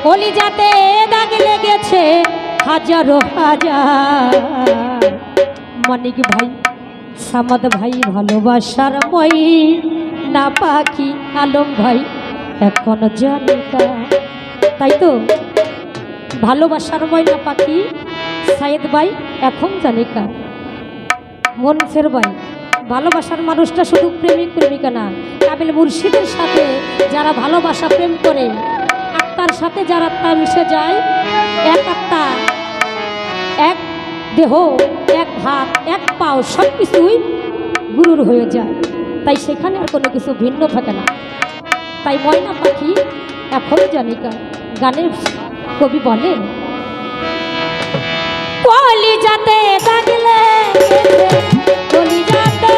কলিজাতে দাগ লেগেছে হাজারো হাজার। মানিক ভাই, সামাদ ভাই ভালোবাসার মই না পাখি, আলম ভাই এখন জানি কা। তাই তো ভালোবাসার ময়না পাখি সাইদ ভাই এখন জানি কা। মনসের ভাই, ভালোবাসার মানুষটা শুধু প্রেমিক প্রেমিকা না, কাবিল মুর্শিদের সাথে যারা ভালোবাসা প্রেম করে, আত্মার সাথে যার আত্মা মিশে যায়, এক আত্মা এক দেহ এক হাত এক পাও সব কিছুই গুরুর হয়ে যায়। তাই সেখানে আর কোনো কিছু ভিন্ন থাকে না। তাই ময়না পাখি এখন জানি কা। গানের কবি বলেন, কলিজাতে দাগ লেগেছে কলিজাতে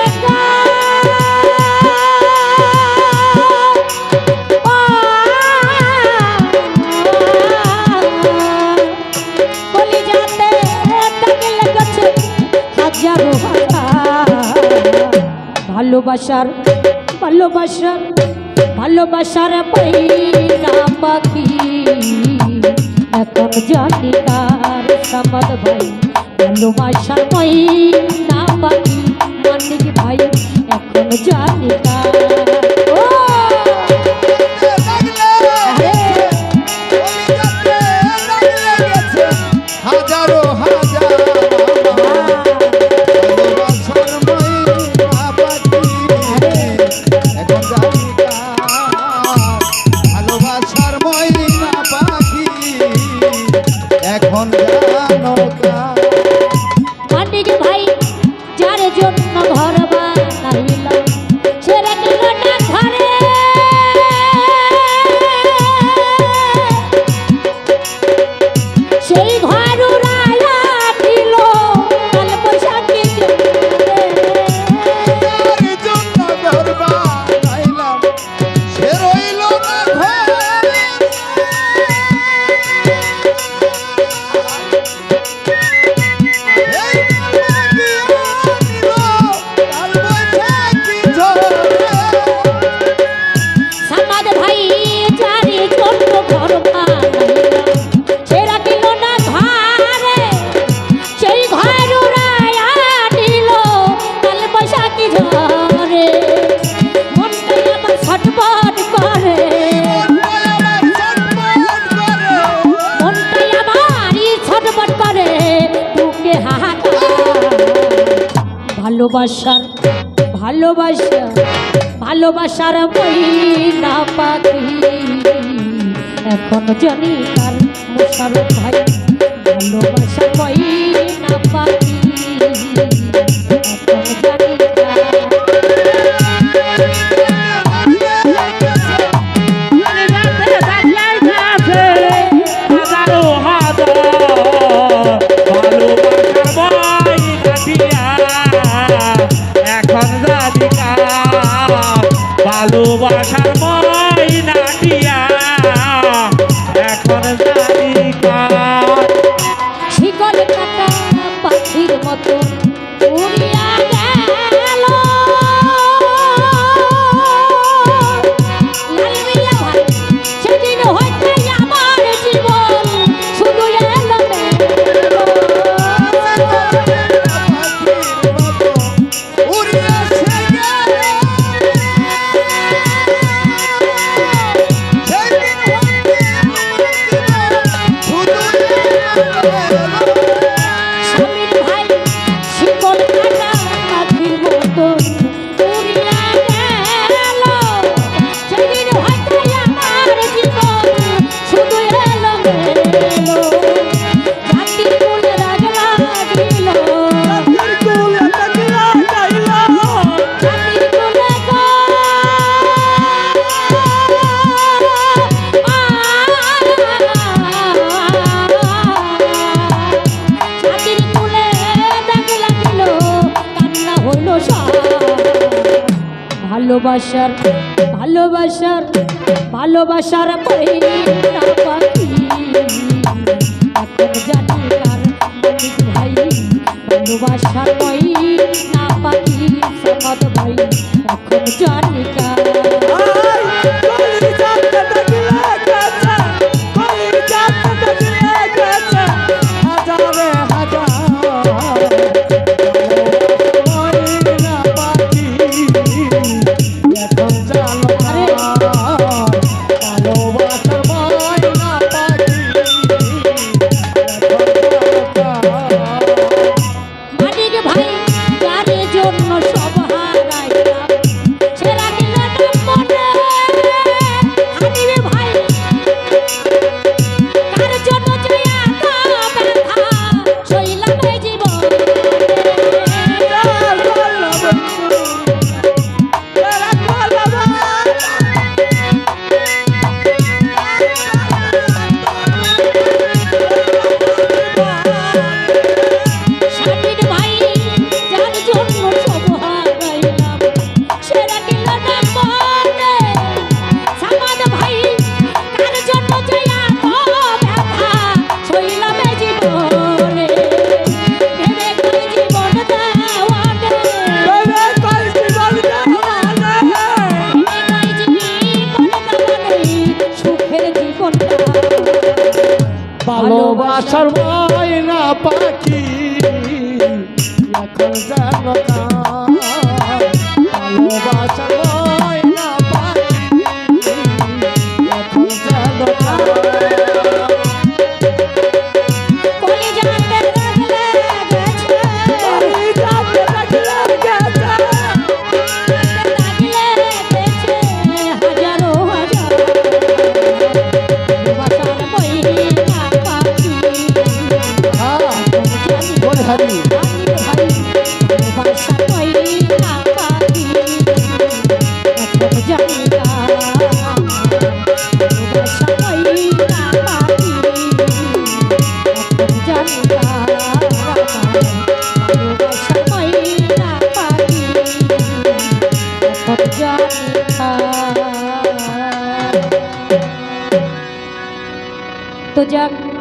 কলিজাতে দাগ লেগেছে হাজারো হাজার। ভালোবাসার ভালোবাসার ভালোবাসার ময়না পাখি এখন জানি কার। সামাদ ভাই ভালোবাসার ময়না পাখি, মানিক ভাই এখন জানি কার। মানিক ভাই যার জন্য ঘর বানাইলাম সে রাখল না ঘরে, সেই ঘর উড়াইয়া দিল কাল বৈশাখী ভালোবাসার ভালোবাসা ভালোবাসার ময়না পাখি এখন জানি কার। মোশারফ ভাই ভালোবাসার ময়না পাখি এখন জানি কার। ভালোবাসার ময়না টিয়া এখন জানি কার। শিকল ভালোবাসার ভালোবাসার ভালোবাসার ময়না পাখি এখন জানি কার মানিক ভাই ভালোবাসার ময়না পাখি সামাদ ভাই এখন জানি কার ভালোবাসার ময়না পাখি এখন জানো ভালোবাসার ময়না পাখি এখন জানো তো যাক